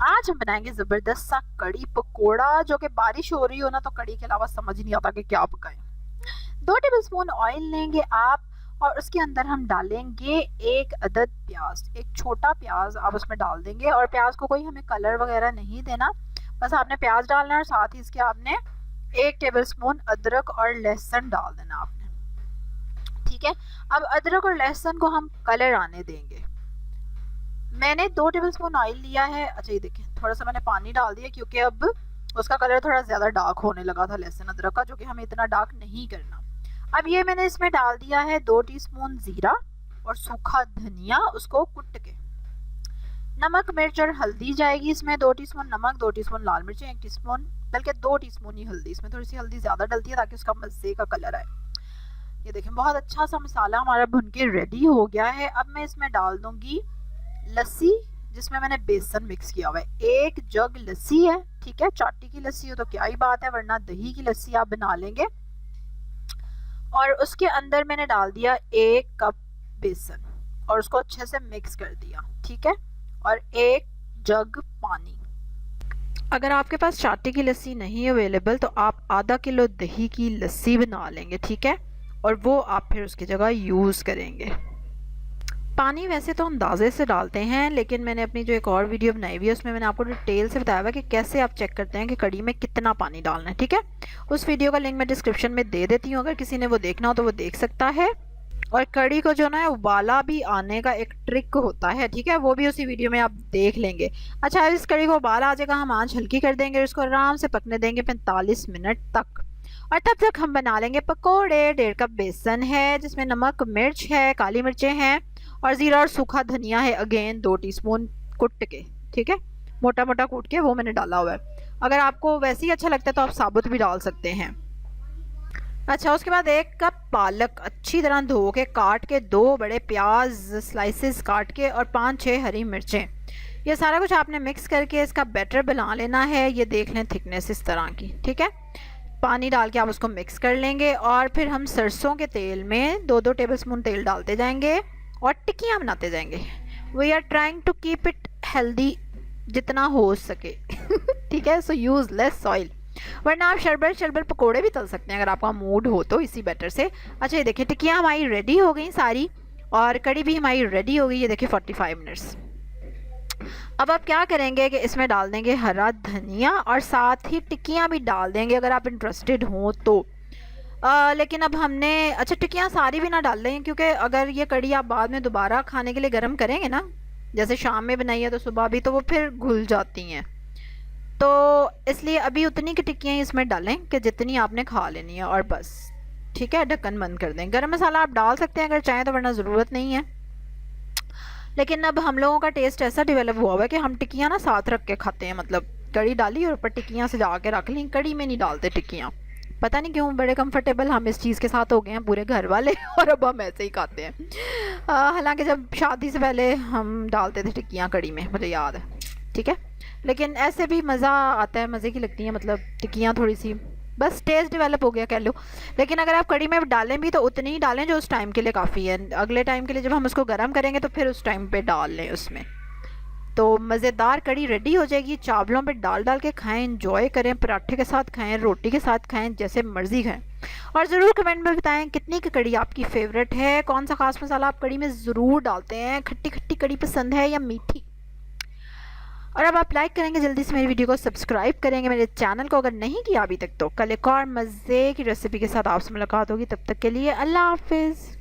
आज हम बनाएंगे जबरदस्त सा कड़ी पकोड़ा, जो कि बारिश हो रही हो ना तो कड़ी के अलावा समझ नहीं आता कि क्या पकाएं। 2 टेबलस्पून ऑयल लेंगे आप, और उसके अंदर हम डालेंगे एक अदद प्याज, एक छोटा प्याज आप उसमें डाल देंगे। और प्याज को कोई हमें कलर वगैरह नहीं देना, बस आपने प्याज डालना है और साथ ही इसके आपने 1 टेबलस्पून अदरक और लहसुन डाल देना आपने। ठीक है, अब अदरक और लहसुन को हम कलर आने देंगे। मैंने 2 टेबलस्पून ऑयल लिया है। अच्छा ये देखें, थोड़ा सा मैंने पानी डाल दिया क्योंकि अब उसका कलर थोड़ा ज़्यादा डार्क होने लगा था लहसुन अदरक का, जो कि हमें इतना डार्क नहीं करना। अब ये मैंने इसमें डाल दिया है 2 टीस्पून ज़ीरा और सूखा धनिया, उसको कुट के। नमक मिर्च और हल्दी जाएगी इसमें, 2 टीस्पून नमक, 2 टीस्पून लाल मिर्चें, 1 टीस्पून, बल्कि 2 टीस्पून ही हल्दी। इसमें थोड़ी सी हल्दी ज़्यादा डलती है ताकि उसका मज़े का कलर आए। ये देखें, बहुत अच्छा सा मसाला हमारा भुन के रेडी हो गया है। अब मैं इसमें डाल दूंगी लस्सी, जिसमें मैंने बेसन मिक्स किया हुआ है। 1 जग लस्सी है, ठीक है। चाटी की लस्सी हो तो क्या ही बात है, वरना दही की लस्सी आप बना लेंगे। और उसके अंदर मैंने डाल दिया 1 कप बेसन और उसको अच्छे से मिक्स कर दिया, ठीक है। और 1 जग पानी। अगर आपके पास चाटी की लस्सी नहीं अवेलेबल तो आप आधा किलो दही की लस्सी बना लेंगे, ठीक है। और वो आप फिर उसकी जगह यूज़ करेंगे। पानी वैसे तो हम अंदाजे से डालते हैं, लेकिन मैंने अपनी जो एक और वीडियो बनाई हुई है उसमें मैंने आपको डिटेल से बताया हुआ कि कैसे आप चेक करते हैं कि कड़ी में कितना पानी डालना है, ठीक है। उस वीडियो का लिंक मैं डिस्क्रिप्शन में दे देती हूँ, अगर किसी ने वो देखना हो तो वो देख सकता है। और कड़ी को जो ना उबाला भी आने का एक ट्रिक होता है, ठीक है, वो भी उसी वीडियो में आप देख लेंगे। अच्छा, इस कड़ी को उबाला आ जाएगा, हम आंच हल्की कर देंगे और इसको आराम से पकने देंगे 45 मिनट तक। और तब तक हम बना लेंगे पकोड़े। 1.5 कप बेसन है जिसमें नमक मिर्च है, काली मिर्चें हैं और ज़ीरा और सूखा धनिया है, अगेन 2 टीस्पून कुट के, ठीक है, मोटा मोटा कूट के वो मैंने डाला हुआ है। अगर आपको वैसे ही अच्छा लगता है तो आप साबुत भी डाल सकते हैं। अच्छा, उसके बाद 1 कप पालक अच्छी तरह धो के काट के, 2 बड़े प्याज स्लाइसेस काट के और 5-6 हरी मिर्चें, ये सारा कुछ आपने मिक्स करके इसका बैटर बना लेना है। ये देख लें थिकनेस इस तरह की, ठीक है। पानी डाल के आप उसको मिक्स कर लेंगे और फिर हम सरसों के तेल में 2-2 टेबलस्पून तेल डालते जाएंगे और टिक्कियाँ बनाते जाएंगे। We are trying to keep it healthy जितना हो सके ठीक है, सो यूज़ लेस ऑयल, वरना आप शरबत शरबत पकोड़े भी तल सकते हैं अगर आपका मूड हो तो इसी बैटर से। अच्छा ये देखिए, टिक्कियाँ हमारी रेडी हो गई सारी और कड़ी भी हमारी रेडी हो गई। ये देखिए 45 मिनट्स। अब आप क्या करेंगे कि इसमें डाल देंगे हरा धनिया और साथ ही टिक्कियाँ भी डाल देंगे अगर आप इंटरेस्टेड हों तो। लेकिन अब हमने, अच्छा टिक्कियाँ सारी भी ना डाल दें क्योंकि अगर ये कड़ी आप बाद में दोबारा खाने के लिए गर्म करेंगे ना, जैसे शाम में बनाई है तो सुबह भी, तो वो फिर घुल जाती हैं। तो इसलिए अभी उतनी की टिक्कियाँ इसमें डालें कि जितनी आपने खा लेनी है और बस, ठीक है। ढक्कन बंद कर दें। गरम मसाला आप डाल सकते हैं अगर चाहें तो, वरना ज़रूरत नहीं है। लेकिन अब हम लोगों का टेस्ट ऐसा डेवलप हुआ हुआ है कि हम टिक्कियाँ ना साथ रख के खाते हैं, मतलब कड़ी डाली और ऊपर टिक्कियाँ सजा के रख ली। कड़ी में नहीं डालते टिक्कियाँ, पता नहीं क्यों, बड़े कंफर्टेबल हम इस चीज़ के साथ हो गए हैं पूरे घर वाले और अब हम ऐसे ही खाते हैं। हालांकि जब शादी से पहले हम डालते थे टिक्कियाँ कड़ी में, मुझे याद है, ठीक है। लेकिन ऐसे भी मज़ा आता है, मज़े की लगती हैं, मतलब टिक्कियाँ थोड़ी सी, बस टेस्ट डेवलप हो गया कह लो। लेकिन अगर आप कड़ी में डालें भी तो उतनी ही डालें जो उस टाइम के लिए काफ़ी है। अगले टाइम के लिए जब हम उसको गर्म करेंगे तो फिर उस टाइम पे डाल लें उसमें। तो मज़ेदार कड़ी रेडी हो जाएगी। चावलों पे डाल डाल के खाएं, एंजॉय करें, पराठे के साथ खाएं, रोटी के साथ खाएं, जैसे मर्ज़ी खाएं। और ज़रूर कमेंट में बताएं कितनी की कड़ी आपकी फ़ेवरेट है, कौन सा ख़ास मसाला आप कड़ी में ज़रूर डालते हैं, खट्टी खट्टी कड़ी पसंद है या मीठी। और अब आप लाइक करेंगे, जल्दी से मेरी वीडियो को सब्सक्राइब करेंगे मेरे चैनल को अगर नहीं किया अभी तक तो। कल एक और मज़े की रेसिपी के साथ आपसे मुलाकात होगी, तब तक के लिए अल्लाह हाफिज़।